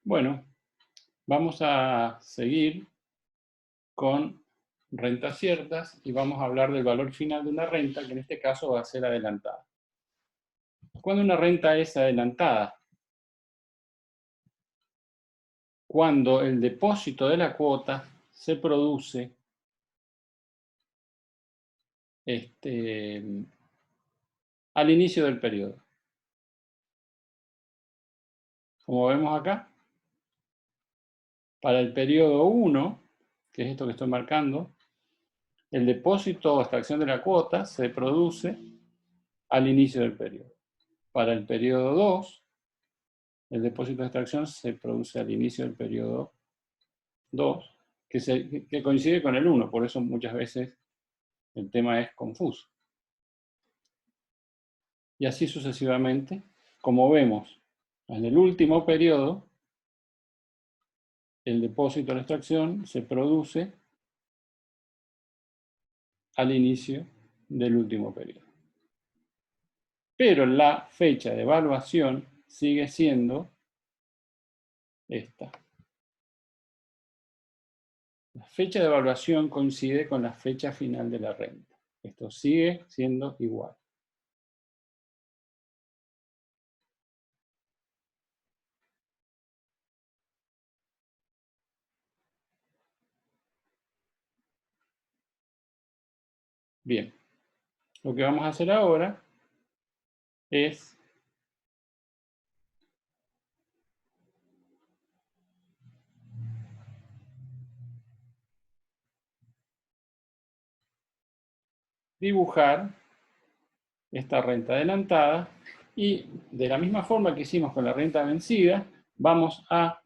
Bueno, vamos a seguir con rentas ciertas y vamos a hablar del valor final de una renta, que en este caso va a ser adelantada. ¿Cuándo una renta es adelantada? Cuando el depósito de la cuota se produce al inicio del periodo. Como vemos acá, para el periodo 1, que es esto que estoy marcando, el depósito o extracción de la cuota se produce al inicio del periodo. Para el periodo 2, el depósito de extracción se produce al inicio del periodo 2, que coincide con el 1, por eso muchas veces el tema es confuso. Y así sucesivamente, como vemos, en el último periodo, el depósito de la extracción se produce al inicio del último periodo. Pero la fecha de evaluación sigue siendo esta. La fecha de evaluación coincide con la fecha final de la renta. Esto sigue siendo igual. Bien, lo que vamos a hacer ahora es dibujar esta renta adelantada y de la misma forma que hicimos con la renta vencida, vamos a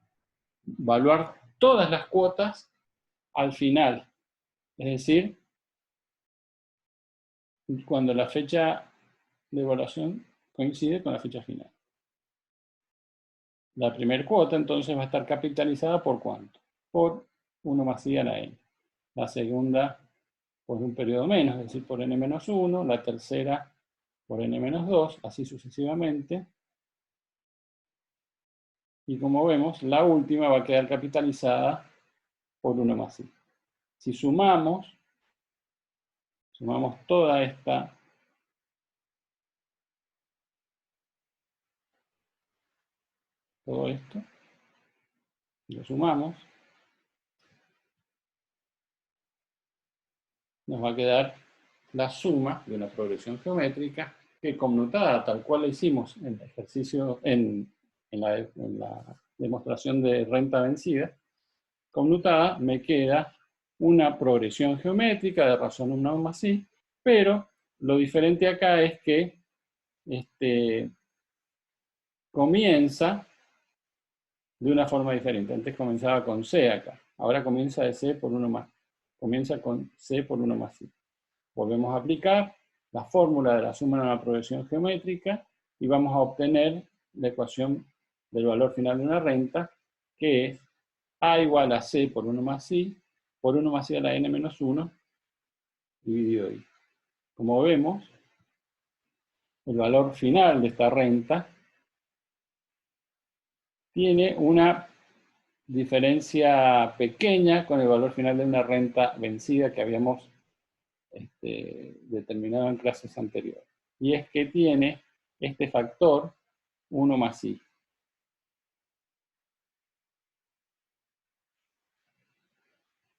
evaluar todas las cuotas al final, es decir, cuando la fecha de evaluación coincide con la fecha final. La primera cuota entonces va a estar capitalizada por ¿cuánto? Por 1 más i a la n. La segunda por un periodo menos, es decir, por n-1, la tercera por n-2, así sucesivamente. Y como vemos, la última va a quedar capitalizada por 1 más i. Si sumamos toda todo esto, lo sumamos, nos va a quedar la suma de una progresión geométrica que, conmutada tal cual la hicimos en el ejercicio, en la demostración de renta vencida, conmutada me queda una progresión geométrica de razón 1 más i, pero lo diferente acá es que comienza de una forma diferente. Antes comenzaba con c acá, ahora comienza de c por 1 más, comienza con c por 1 más i. Volvemos a aplicar la fórmula de la suma de una progresión geométrica y vamos a obtener la ecuación del valor final de una renta, que es a igual a c por 1 más i, por 1 más i a la n menos 1, dividido i. Como vemos, el valor final de esta renta tiene una diferencia pequeña con el valor final de una renta vencida que habíamos determinado en clases anteriores. Y es que tiene este factor 1 más i.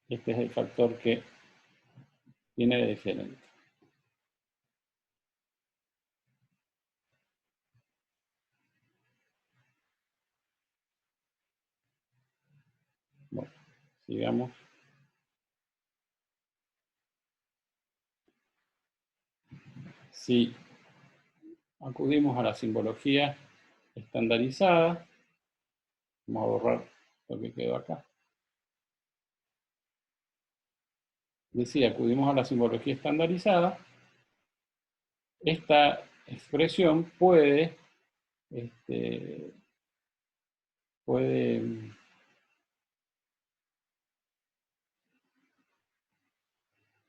Este es el factor que tiene de diferente. Bueno, sigamos. Si acudimos a la simbología estandarizada, vamos a borrar lo que quedó acá. Decía, acudimos a la simbología estandarizada, esta expresión puede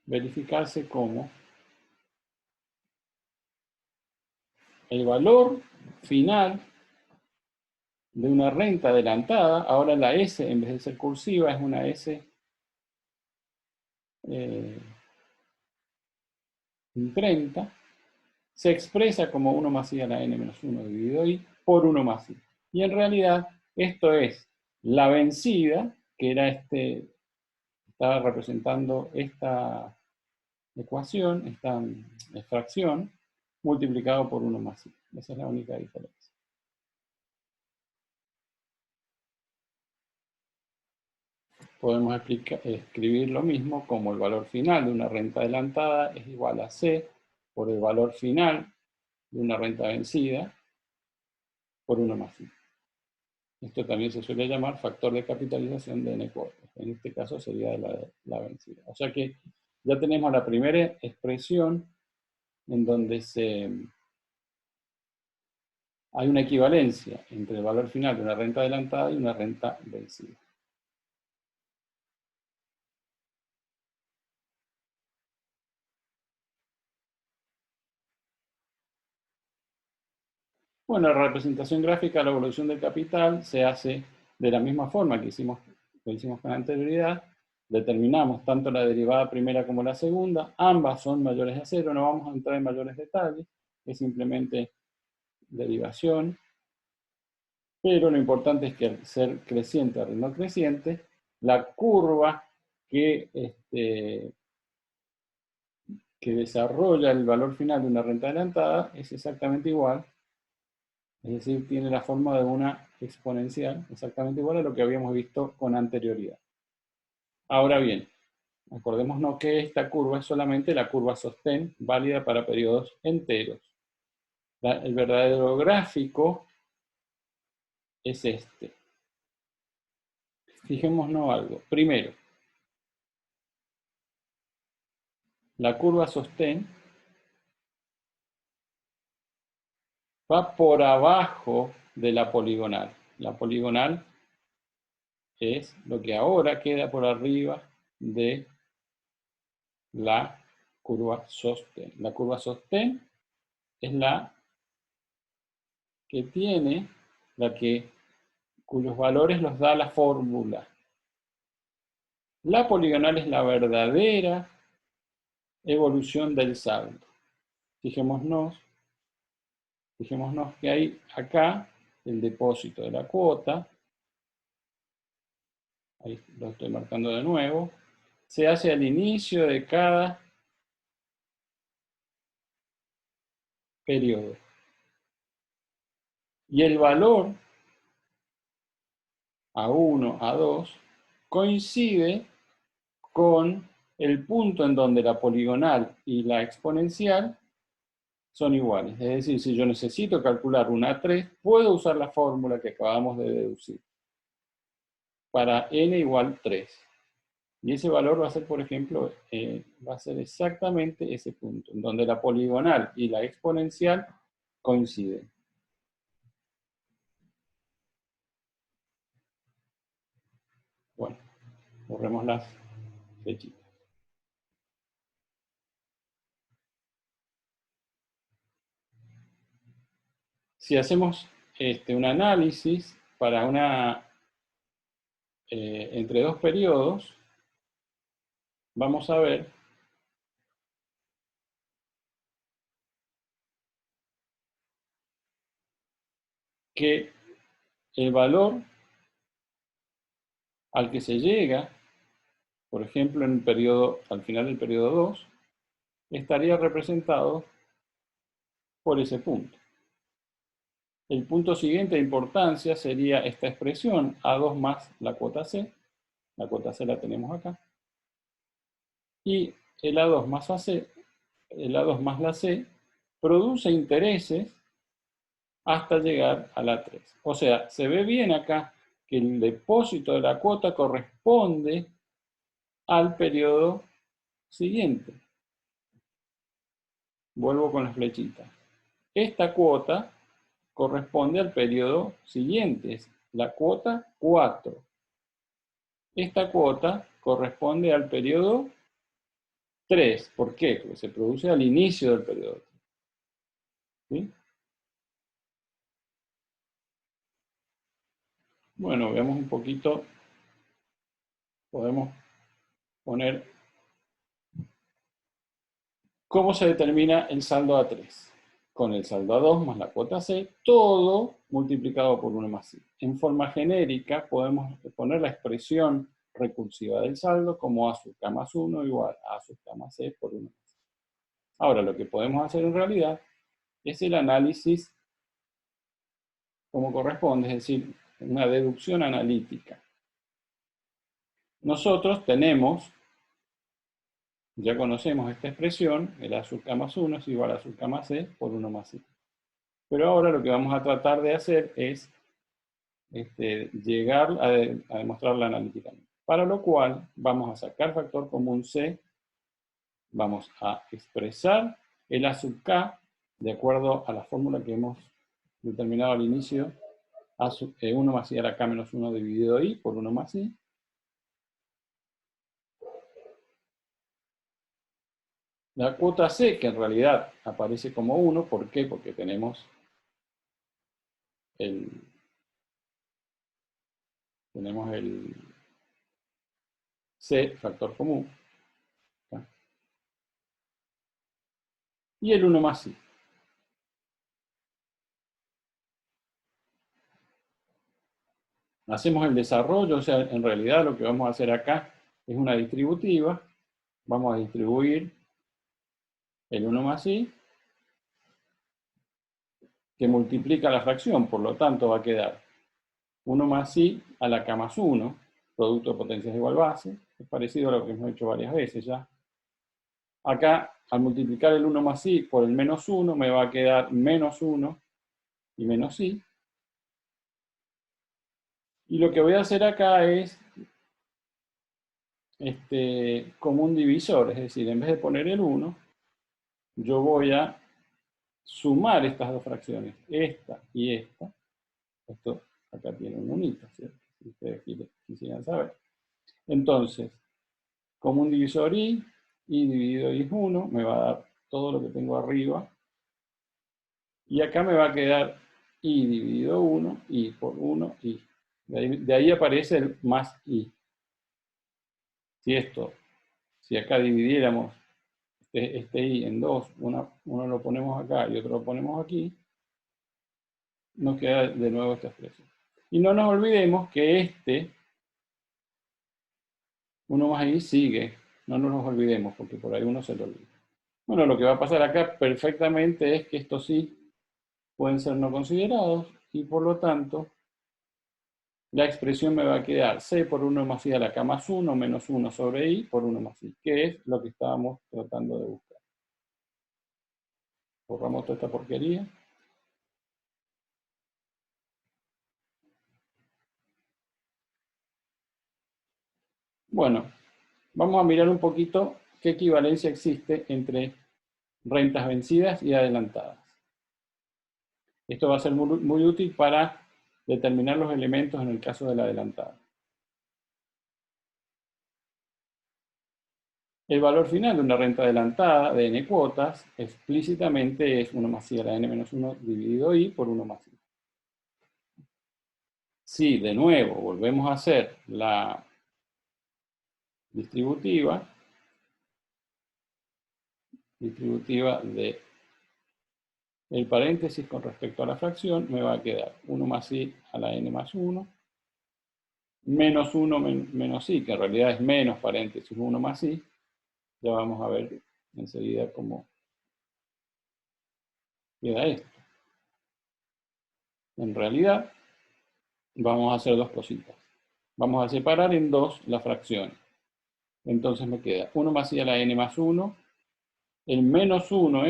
verificarse como el valor final de una renta adelantada, ahora la S, en vez de ser cursiva, es una S imprenta, se expresa como 1 más i a la n menos 1 dividido i por 1 más i. Y en realidad, esto es la vencida, que era estaba representando esta ecuación, esta fracción, multiplicado por 1 más i. Esa es la única diferencia. Podemos escribir lo mismo como el valor final de una renta adelantada es igual a C por el valor final de una renta vencida por 1 más i. Esto también se suele llamar factor de capitalización de n cuotas. En este caso sería la vencida. O sea que ya tenemos la primera expresión en donde hay una equivalencia entre el valor final de una renta adelantada y una renta vencida. Bueno, la representación gráfica de la evolución del capital se hace de la misma forma que lo hicimos con anterioridad. Determinamos tanto la derivada primera como la segunda. Ambas son mayores a cero. No vamos a entrar en mayores detalles. Es simplemente derivación. Pero lo importante es que al ser creciente o no creciente, la curva que desarrolla el valor final de una renta adelantada es exactamente igual. Es decir, tiene la forma de una exponencial, exactamente igual a lo que habíamos visto con anterioridad. Ahora bien, acordémonos que esta curva es solamente la curva sostén, válida para periodos enteros. El verdadero gráfico es este. Fijémonos algo. Primero, la curva sostén va por abajo de la poligonal. La poligonal es lo que ahora queda por arriba de la curva sostén. La curva sostén es la que tiene, cuyos valores los da la fórmula. La poligonal es la verdadera evolución del saldo. Fijémonos que hay acá el depósito de la cuota, ahí lo estoy marcando de nuevo, se hace al inicio de cada periodo. Y el valor A1, A2, coincide con el punto en donde la poligonal y la exponencial son iguales. Es decir, si yo necesito calcular una A3, puedo usar la fórmula que acabamos de deducir para n igual 3. Y ese valor va a ser, por ejemplo, va a ser exactamente ese punto, en donde la poligonal y la exponencial coinciden. Bueno, borremos las flechitas. Si hacemos un análisis para entre dos periodos, vamos a ver que el valor al que se llega, por ejemplo, al final del periodo 2, estaría representado por ese punto. El punto siguiente de importancia sería esta expresión, A2 más la cuota C. La cuota C la tenemos acá. Y el A2 más la C produce intereses hasta llegar a la 3. O sea, se ve bien acá que el depósito de la cuota corresponde al periodo siguiente. Vuelvo con las flechitas. Esta cuota corresponde al periodo siguiente, es la cuota 4. Esta cuota corresponde al periodo 3. ¿Por qué? Porque se produce al inicio del periodo 3. ¿Sí? Bueno, veamos un poquito, podemos poner cómo se determina el saldo A3. Con el saldo A2 más la cuota C, todo multiplicado por 1 más I. En forma genérica podemos poner la expresión recursiva del saldo como A sub K más 1 igual a A sub K más C por 1 más I. Ahora, lo que podemos hacer en realidad es el análisis como corresponde, es decir, una deducción analítica. Nosotros tenemos, ya conocemos esta expresión, el A sub K más 1 es igual a A sub K más C por 1 más I. Pero ahora lo que vamos a tratar de hacer es llegar a demostrarla analíticamente. Para lo cual vamos a sacar factor común C, vamos a expresar el A sub K de acuerdo a la fórmula que hemos determinado al inicio, 1 más I a la K menos 1 dividido I por 1 más I. La cuota C, que en realidad aparece como 1, ¿por qué? Porque tenemos el C, factor común, ¿tá? Y el 1 más I. Hacemos el desarrollo, o sea, en realidad lo que vamos a hacer acá es una distributiva. Vamos a distribuir el 1 más I, que multiplica la fracción, por lo tanto va a quedar 1 más I a la K más 1, producto de potencias de igual base, es parecido a lo que hemos hecho varias veces ya. Acá, al multiplicar el 1 más I por el menos 1, me va a quedar menos 1 y menos I. Y lo que voy a hacer acá es como un divisor, es decir, en vez de poner el 1, yo voy a sumar estas dos fracciones, esta y esta. Esto acá tiene un unito, ¿cierto? Si ustedes quisieran saber. Entonces, como un divisor I dividido I es 1, me va a dar todo lo que tengo arriba. Y acá me va a quedar I dividido 1, I por 1, I. De ahí aparece el más I. Si acá dividiéramos este I en dos, uno lo ponemos acá y otro lo ponemos aquí, nos queda de nuevo esta expresión. Y no nos olvidemos que 1 más I sigue, no nos olvidemos porque por ahí uno se lo olvida. Bueno, lo que va a pasar acá perfectamente es que estos sí pueden ser no considerados y por lo tanto la expresión me va a quedar C por 1 más I a la K más 1 menos 1 sobre I por 1 más I, que es lo que estábamos tratando de buscar. Borramos toda esta porquería. Bueno, vamos a mirar un poquito qué equivalencia existe entre rentas vencidas y adelantadas. Esto va a ser muy útil para determinar los elementos en el caso de la adelantada. El valor final de una renta adelantada de n cuotas explícitamente es 1 más I a la n menos 1 dividido I por 1 más I. Si de nuevo volvemos a hacer la distributiva de el paréntesis con respecto a la fracción, me va a quedar 1 más I a la n más 1, menos 1 menos I, que en realidad es menos paréntesis 1 más I. Ya vamos a ver enseguida cómo queda esto. En realidad, vamos a hacer dos cositas. Vamos a separar en dos las fracciones. Entonces me queda 1 más I a la n más 1, el menos 1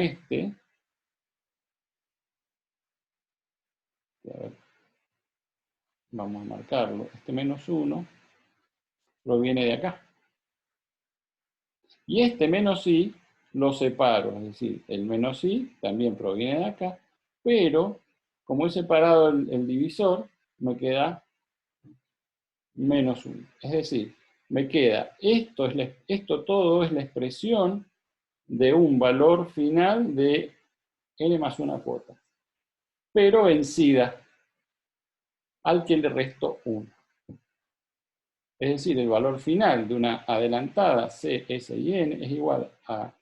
a ver, vamos a marcarlo, este menos 1 proviene de acá. Y este menos I lo separo, es decir, el menos I también proviene de acá, pero como he separado el divisor, me queda menos 1. Es decir, me queda, esto todo es la expresión de un valor final de n más 1 cuota, pero vencida. al que le resto 1. Es decir, el valor final de una adelantada C, S y N es igual a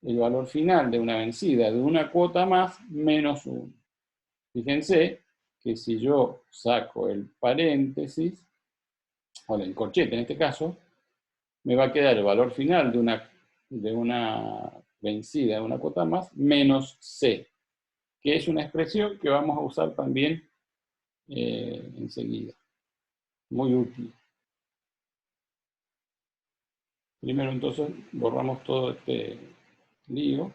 el valor final de una vencida de una cuota más menos 1. Fíjense que si yo saco el paréntesis, o el corchete en este caso, me va a quedar el valor final de una vencida de una cuota más menos C, que es una expresión que vamos a usar también enseguida. Muy útil. Primero entonces borramos todo este lío.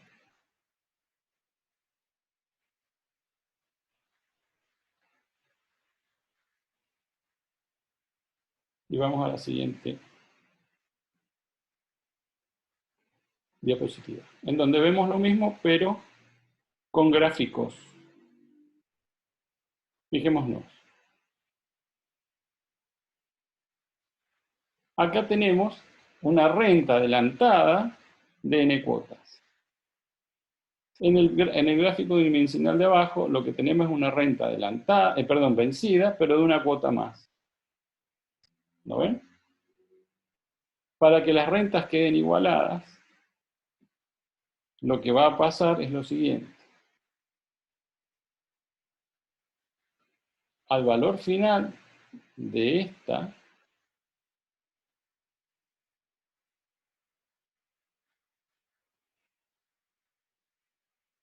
Y vamos a la siguiente diapositiva, en donde vemos lo mismo, pero con gráficos. Fijémonos. Acá tenemos una renta adelantada de n cuotas. En el gráfico dimensional de abajo, lo que tenemos es una renta adelantada, vencida, pero de una cuota más. ¿Lo ven? Para que las rentas queden igualadas, lo que va a pasar es lo siguiente. Al valor final de esta,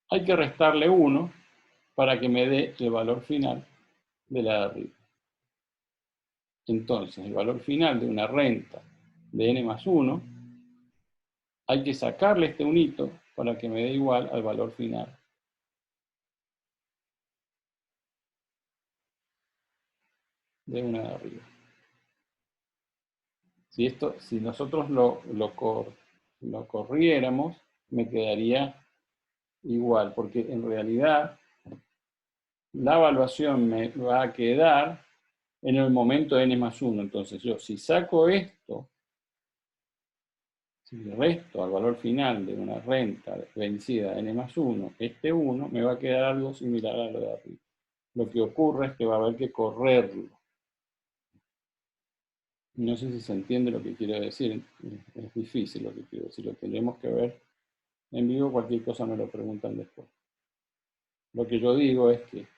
hay que restarle 1 para que me dé el valor final de la de arriba. Entonces, el valor final de una renta de n más 1, hay que sacarle este unito para que me dé igual al valor final de una de arriba. Si nosotros lo corriéramos, me quedaría igual, porque en realidad la evaluación me va a quedar en el momento de n más 1. Entonces yo, si saco esto, si le resto al valor final de una renta vencida de n más 1, este 1, me va a quedar algo similar a lo de arriba. Lo que ocurre es que va a haber que correrlo. No sé si se entiende lo que quiero decir. Es difícil lo que quiero decir. Lo tendremos que ver en vivo. Cualquier cosa me lo preguntan después. Lo que yo digo es que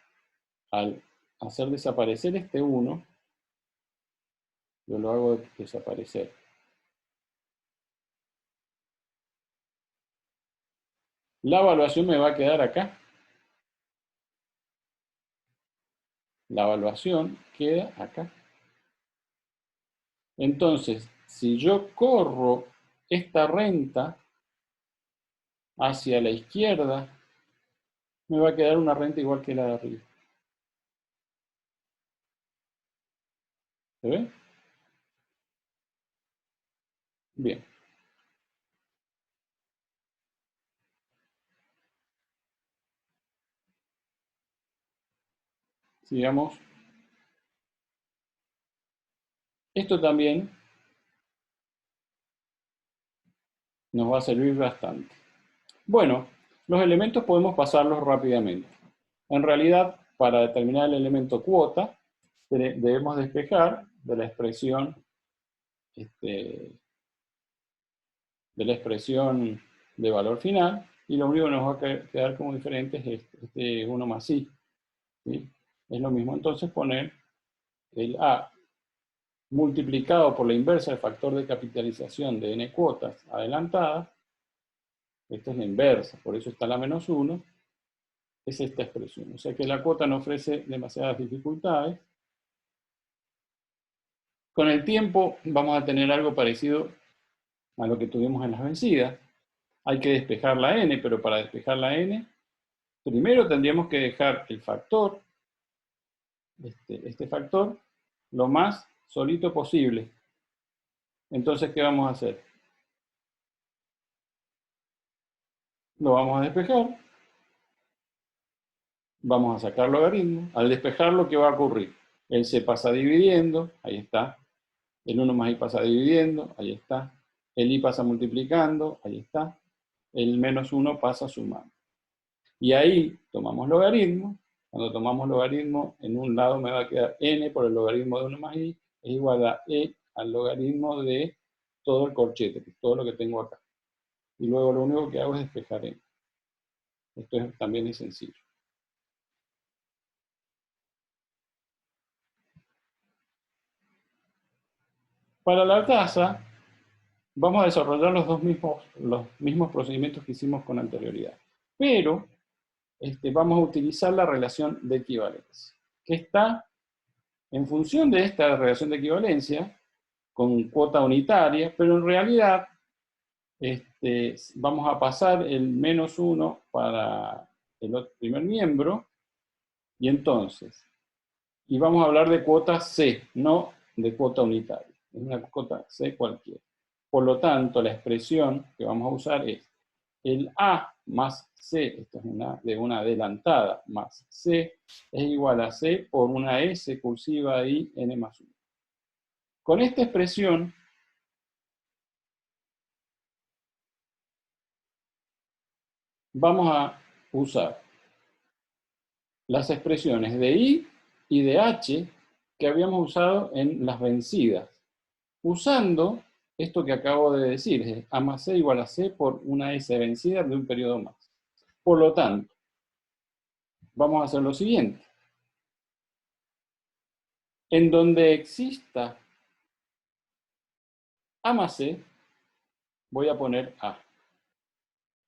al hacer desaparecer este 1, yo lo hago desaparecer. La evaluación me va a quedar acá. La evaluación queda acá. Entonces, si yo corro esta renta hacia la izquierda, me va a quedar una renta igual que la de arriba. ¿Se ve? Bien. Sigamos. Esto también nos va a servir bastante. Bueno, los elementos podemos pasarlos rápidamente. En realidad, para determinar el elemento cuota, debemos despejar de la expresión de valor final, y lo único que nos va a quedar como diferente es este 1 más i. ¿Sí? Es lo mismo entonces poner el a multiplicado por la inversa del factor de capitalización de n cuotas adelantadas. Esta es la inversa, por eso está la menos 1, es esta expresión. O sea que la cuota no ofrece demasiadas dificultades. Con el tiempo vamos a tener algo parecido a lo que tuvimos en las vencidas. Hay que despejar la n, pero para despejar la n, primero tendríamos que dejar el factor, este factor, lo más solito posible. Entonces, ¿qué vamos a hacer? Lo vamos a despejar. Vamos a sacar logaritmo. Al despejarlo, ¿qué va a ocurrir? El c pasa dividiendo, ahí está. El 1 más i pasa dividiendo, ahí está. El i pasa multiplicando, ahí está. El menos 1 pasa sumando. Y ahí tomamos logaritmo Cuando tomamos logaritmo, en un lado me va a quedar n por el logaritmo de 1 más i, es igual a e al logaritmo de todo el corchete, que es todo lo que tengo acá. Y luego lo único que hago es despejar n. Esto también es sencillo. Para la tasa, vamos a desarrollar los mismos procedimientos que hicimos con anterioridad. Pero vamos a utilizar la relación de equivalencia, que está en función de esta relación de equivalencia, con cuota unitaria, pero en realidad vamos a pasar el menos 1 para el primer miembro, y vamos a hablar de cuota C, no de cuota unitaria, es una cuota C cualquiera. Por lo tanto, la expresión que vamos a usar es el A más C, esto es de una adelantada, más C, es igual a C por una S cursiva I n más 1. Con esta expresión, vamos a usar las expresiones de I y de H que habíamos usado en las vencidas, usando esto que acabo de decir, es A más C igual a C por una S vencida de un periodo más. Por lo tanto, vamos a hacer lo siguiente. En donde exista A más C, voy a poner A.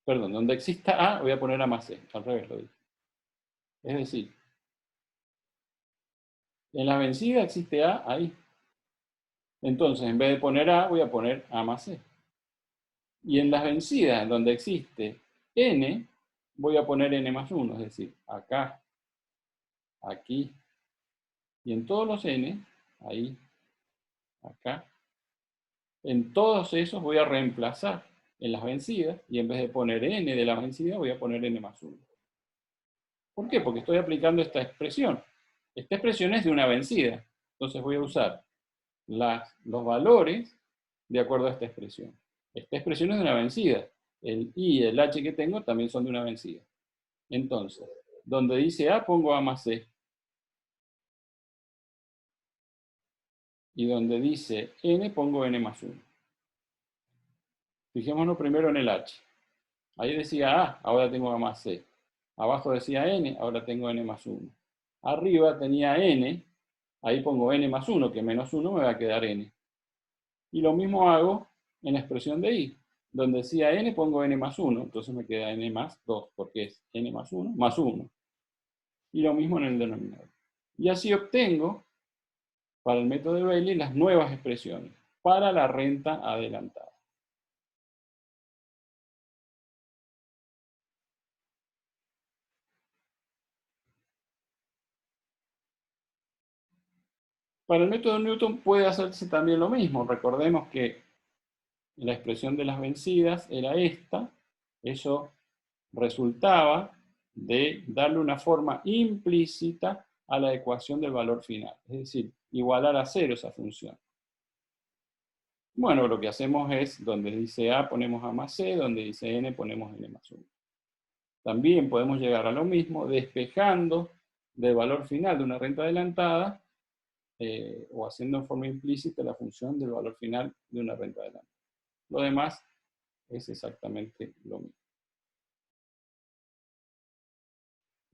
Perdón, donde exista A, voy a poner A más C. Al revés lo dije. Es decir, en la vencida existe A ahí. Entonces, en vez de poner A, voy a poner A más C. Y en las vencidas, en donde existe N, voy a poner N más 1. Es decir, acá, aquí, y en todos los N, ahí, acá, en todos esos voy a reemplazar en las vencidas, y en vez de poner N de la vencida, voy a poner N más 1. ¿Por qué? Porque estoy aplicando esta expresión. Esta expresión es de una vencida. Entonces voy a usar los valores de acuerdo a esta expresión. Esta expresión es de una vencida. El I y el H que tengo también son de una vencida. Entonces, donde dice A pongo A más C. Y donde dice N pongo N más 1. Fijémonos primero en el H. Ahí decía A, ahora tengo A más C. Abajo decía N, ahora tengo N más 1. Arriba tenía N, ahí pongo N más 1, que menos 1 me va a quedar N. Y lo mismo hago en la expresión de I. Donde decía N pongo N más 1, entonces me queda N más 2, porque es N más 1 más 1. Y lo mismo en el denominador. Y así obtengo, para el método de Bailey, las nuevas expresiones para la renta adelantada. Para el método de Newton puede hacerse también lo mismo. Recordemos que la expresión de las vencidas era esta. Eso resultaba de darle una forma implícita a la ecuación del valor final. Es decir, igualar a cero esa función. Bueno, lo que hacemos es, donde dice A ponemos A más C, donde dice N ponemos N más 1. También podemos llegar a lo mismo despejando del valor final de una renta adelantada o haciendo en forma implícita la función del valor final de una renta adelantada. Lo demás es exactamente lo mismo.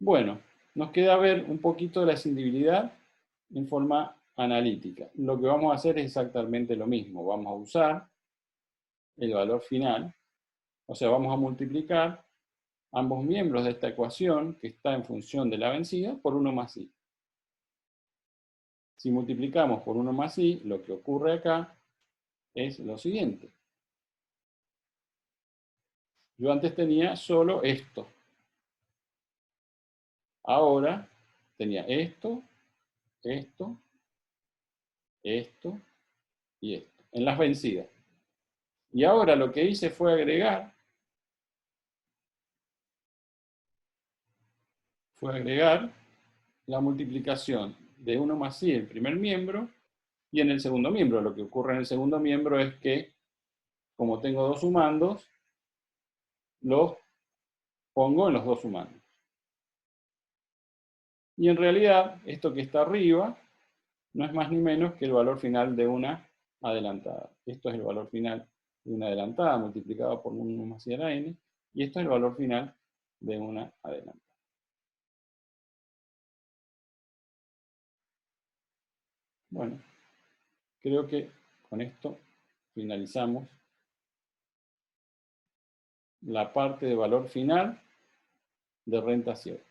Bueno, nos queda ver un poquito de la escindibilidad en forma analítica. Lo que vamos a hacer es exactamente lo mismo. Vamos a usar el valor final, o sea, vamos a multiplicar ambos miembros de esta ecuación, que está en función de la vencida, por 1 más i. Si multiplicamos por 1 más i, lo que ocurre acá es lo siguiente. Yo antes tenía solo esto. Ahora tenía esto, esto, esto y esto, en las vencidas. Y ahora lo que hice fue agregar la multiplicación de 1 más i en el primer miembro y en el segundo miembro. Lo que ocurre en el segundo miembro es que, como tengo dos sumandos, los pongo en los dos sumandos. Y en realidad, esto que está arriba no es más ni menos que el valor final de una adelantada. Esto es el valor final de una adelantada multiplicado por 1 más i a la n, y esto es el valor final de una adelantada. Bueno, creo que con esto finalizamos la parte de valor final de renta cierta.